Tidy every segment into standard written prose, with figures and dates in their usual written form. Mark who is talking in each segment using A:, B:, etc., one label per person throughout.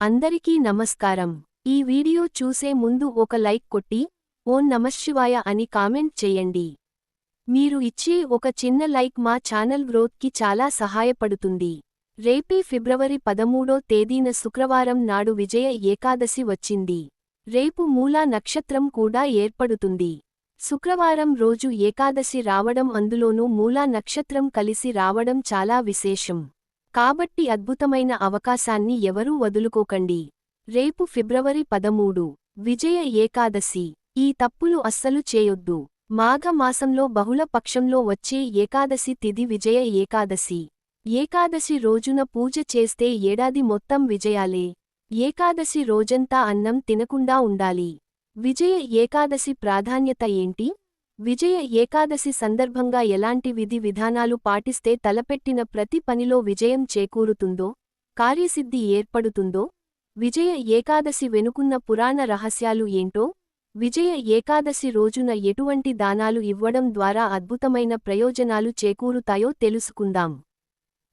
A: అందరికీ నమస్కారం. ఈ వీడియో చూసే ముందు ఒక లైక్ కొట్టి ఓం నమఃశివాయ అని కామెంట్ చేయండి. మీరు ఇచ్చే ఒక చిన్న లైక్ మా ఛానల్ గ్రోత్కి చాలా సహాయపడుతుంది. రేపే ఫిబ్రవరి 13వ తేదీన శుక్రవారం నాడు విజయ ఏకాదశి వచ్చింది. రేపు మూలా నక్షత్రం కూడా ఏర్పడుతుంది. శుక్రవారం రోజు ఏకాదశి రావడం, అందులోనూ మూలా నక్షత్రం కలిసి రావడం చాలా విశేషం. కాబట్టి అద్భుతమైన అవకాశాన్ని ఎవరూ వదులుకోకండి. రేపు ఫిబ్రవరి 13 విజయ ఏకాదశి. ఈ తప్పులు అస్సలు చేయొద్దు. మాఘ మాసంలో బహుళ పక్షంలో వచ్చే ఏకాదశి తిథి విజయ ఏకాదశి. ఏకాదశి రోజున పూజ చేస్తే ఏడాది మొత్తం విజయాలే. ఏకాదశి రోజంతా అన్నం తినకుండా ఉండాలి. విజయ ఏకాదశి ప్రాధాన్యత ఏంటి? విజయ ఏకాదశి సందర్భంగా ఎలాంటి విధి విధానాలు పాటిస్తే తలపెట్టిన ప్రతి పనిలో విజయం చేకూరుతుందో, కార్యసిద్ధి ఏర్పడుతుందో, విజయ ఏకాదశి వెనుకున్న పురాణ రహస్యాలు ఏంటో, విజయ ఏకాదశి రోజున ఎటువంటి దానాలు ఇవ్వడం ద్వారా అద్భుతమైన ప్రయోజనాలు చేకూరుతాయో తెలుసుకుందాం.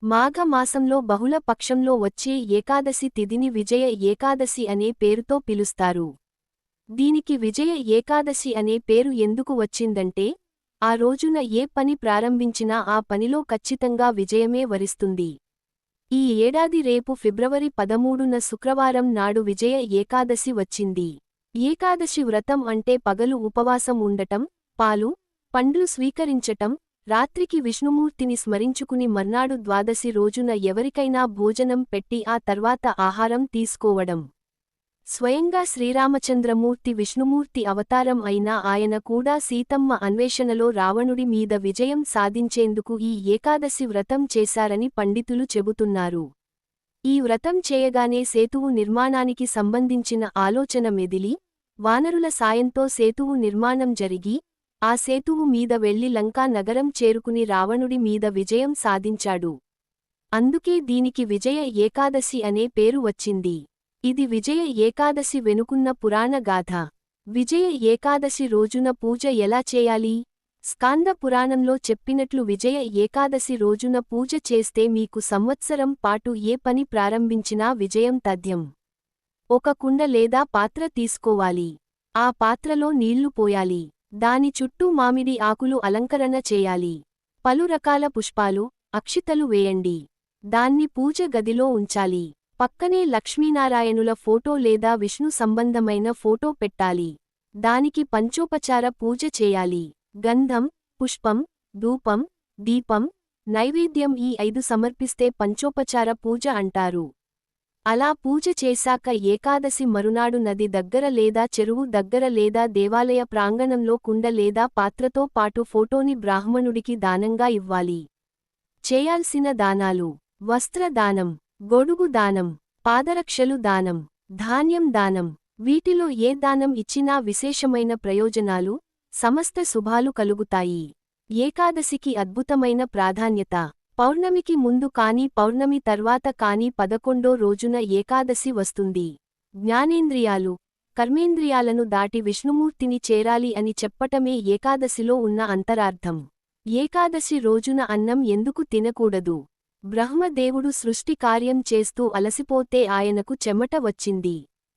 A: మాఘ మాసంలో బహుళ పక్షంలో వచ్చే ఏకాదశి తిథిని విజయ ఏకాదశి అనే పేరుతో పిలుస్తారు. దీనికి విజయ ఏకాదశి అనే పేరు ఎందుకు వచ్చిందంటే, ఆ రోజున ఏ పని ప్రారంభించినా ఆ పనిలో ఖచ్చితంగా విజయమే వరిస్తుంది. ఈ ఏడాది రేపు ఫిబ్రవరి 13న శుక్రవారం నాడు విజయ ఏకాదశి వచ్చింది. ఏకాదశి వ్రతం అంటే పగలు ఉపవాసం ఉండటం, పాలు, పండ్లు స్వీకరించటం, రాత్రికి విష్ణుమూర్తిని స్మరించుకుని మర్నాడు ద్వాదశి రోజున ఎవరికైనా భోజనం పెట్టి ఆ తర్వాత ఆహారం తీసుకోవడం. స్వయంగా శ్రీరామచంద్రమూర్తి విష్ణుమూర్తి అవతారం అయినా ఆయన కూడా సీతమ్మ అన్వేషణలో రావణుడి మీద విజయం సాధించేందుకు ఈ ఏకాదశి వ్రతం చేశారని పండితులు చెబుతున్నారు. ఈ వ్రతం చేయగానే సేతువు నిర్మాణానికి సంబంధించిన ఆలోచన మెదిలి, వానరుల సాయంతో సేతువు నిర్మాణం జరిగి, ఆ సేతువు మీద వెళ్లి లంకా నగరం చేరుకుని రావణుడి మీద విజయం సాధించాడు. అందుకే దీనికి విజయ ఏకాదశి అనే పేరు వచ్చింది. ఇది విజయ ఏకాదశి వెనుకున్న పురాణ గాథ. విజయ ఏకాదశి రోజున పూజ ఎలా చేయాలి? స్కాంద పురాణంలో చెప్పినట్లు విజయ ఏకాదశి రోజున పూజ చేస్తే మీకు సంవత్సరం పాటు ఏ పని ప్రారంభించినా విజయం తథ్యం. ఒక కుండ లేదా పాత్ర తీసుకోవాలి. ఆ పాత్రలో నీళ్లు పోయాలి. దాని చుట్టూ మామిడి ఆకులు అలంకరణ చేయాలి. పలు రకాల పుష్పాలు, అక్షితలు వేయండి. దాన్ని పూజ గదిలో ఉంచాలి. పక్కనే లక్ష్మీనారాయణుల ఫోటో లేదా విష్ణు సంబంధమైన ఫోటో పెట్టాలి. దానికి పంచోపచార పూజ చేయాలి. గంధం, పుష్పం, ధూపం, దీపం, నైవేద్యం ఈ 5 సమర్పిస్తే పంచోపచార పూజ అంటారు. అలా పూజ చేశాక ఏకాదశి మరునాడు నది దగ్గర లేదా చెరువు దగ్గర లేదా దేవాలయ ప్రాంగణంలో కుండ లేదా పాత్రతో పాటు ఫోటోని బ్రాహ్మణుడికి దానంగా ఇవ్వాలి. చేయాల్సిన దానాలు: వస్త్రదానం, గొడుగు దానం, పాదరక్షలు దానం, ధాన్యం దానం. వీటిలో ఏ దానం ఇచ్చినా విశేషమైన ప్రయోజనాలు, సమస్త శుభాలు కలుగుతాయి. ఏకాదశికి అద్భుతమైన ప్రాధాన్యత. పౌర్ణమికి ముందు కానీ పౌర్ణమి తర్వాత కానీ 11వ రోజున ఏకాదశి వస్తుంది. జ్ఞానేంద్రియాలు, కర్మేంద్రియాలను దాటి విష్ణుమూర్తిని చేరాలి అని చెప్పటమే ఏకాదశిలో ఉన్న అంతరార్థం. ఏకాదశి రోజున అన్నం ఎందుకు తినకూడదు? బ్రహ్మదేవుడు సృష్టి కార్యం చేస్తూ అలసిపోతే ఆయనకు చెమట వచ్చింది.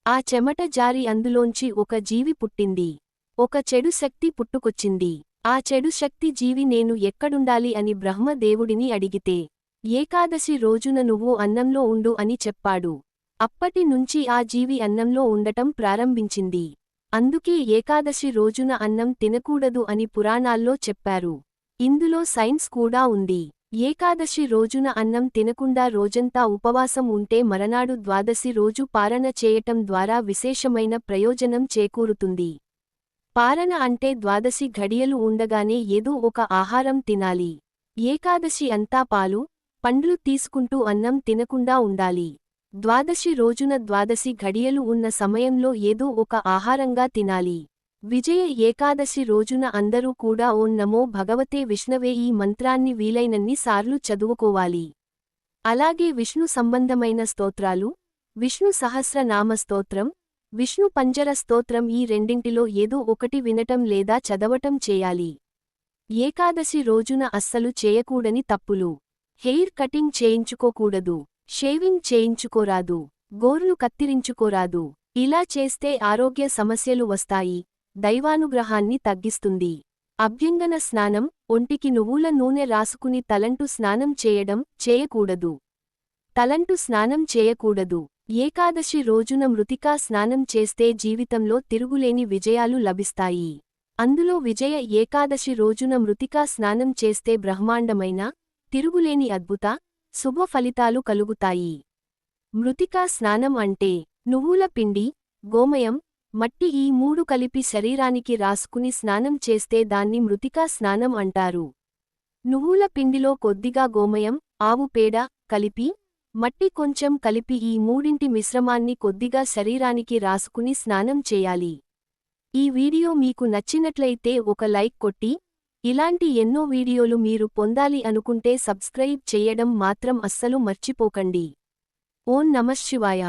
A: ఆ చెమట జారి అందులోంచి ఒక జీవి పుట్టింది. ఒక చెడు శక్తి పుట్టుకొచ్చింది. ఆ చెడు శక్తి జీవి నేను ఎక్కడుండాలి అని బ్రహ్మదేవుడిని అడిగితే, ఏకాదశి రోజున నువ్వు అన్నంలో ఉండు అని చెప్పాడు. అప్పటి నుంచి ఆ జీవి అన్నంలో ఉండటం ప్రారంభించింది. అందుకే ఏకాదశి రోజున అన్నం తినకూడదు అని పురాణాల్లో చెప్పారు. ఇందులో సైన్స్ కూడా ఉంది. ఏకాదశి రోజున అన్నం తినకుండా రోజంతా ఉపవాసం ఉంటే మరనాడు ద్వాదశి రోజు పారణ చేయటం ద్వారా విశేషమైన ప్రయోజనం చేకూరుతుంది. పారణ అంటే ద్వాదశి ఘడియలు ఉండగానే ఏదో ఒక ఆహారం తినాలి. ఏకాదశి అంతా పాలు, పండ్లు తీసుకుంటూ అన్నం తినకుండా ఉండాలి. ద్వాదశి రోజున ద్వాదశి ఘడియలు ఉన్న సమయంలో ఏదో ఒక ఆహారంగా తినాలి. విజయ ఏకాదశి రోజున అందరూ కూడా ఓం నమో భగవతే విష్ణవే ఈ మంత్రాన్ని వీలైనన్ని సార్లు చదువుకోవాలి. అలాగే విష్ణు సంబంధమైన స్తోత్రాలు, విష్ణు సహస్రనామ స్తోత్రం, విష్ణు పంజర స్తోత్రం ఈ రెండింటిలో ఏదో ఒకటి వినటం లేదా చదవటం చేయాలి. ఏకాదశి రోజున అస్సలు చేయకూడని తప్పులు: హెయిర్ కటింగ్ చేయించుకోకూడదు, షేవింగ్ చేయించుకోరాదు, గోర్లు కత్తిరించుకోరాదు. ఇలా చేస్తే ఆరోగ్య సమస్యలు వస్తాయి. దైవానుగ్రహాన్ని తగ్గిస్తుంది. అభ్యంగన స్నానం, ఒంటికి నువ్వుల నూనె రాసుకుని తలంటు స్నానం చేయకూడదు. తలంటు స్నానం చేయకూడదు. ఏకాదశి రోజున మృతికా స్నానం చేస్తే జీవితంలో తిరుగులేని విజయాలు లభిస్తాయి. అందులో విజయ ఏకాదశి రోజున మృతికా స్నానం చేస్తే బ్రహ్మాండమైన, తిరుగులేని అద్భుత, శుభ ఫలితాలు కలుగుతాయి. మృతికా స్నానం అంటే నువ్వుల పిండి, గోమయం, మట్టి ఈ 3 కలిపి శరీరానికి రాసుకుని స్నానం చేస్తే దాన్ని మృతికా స్నానం అంటారు. నువ్వుల పిండిలో కొద్దిగా గోమయం, ఆవు పేడ కలిపి, మట్టి కొంచెం కలిపి ఈ మూడింటి మిశ్రమాన్ని కొద్దిగా శరీరానికి రాసుకుని స్నానం చేయాలి. ఈ వీడియో మీకు నచ్చినట్లయితే ఒక లైక్ కొట్టి, ఇలాంటి ఎన్నో వీడియోలు మీరు పొందాలి అనుకుంటే సబ్స్క్రైబ్ చేయడం మాత్రం అస్సలు మర్చిపోకండి. ఓం నమఃశివాయ.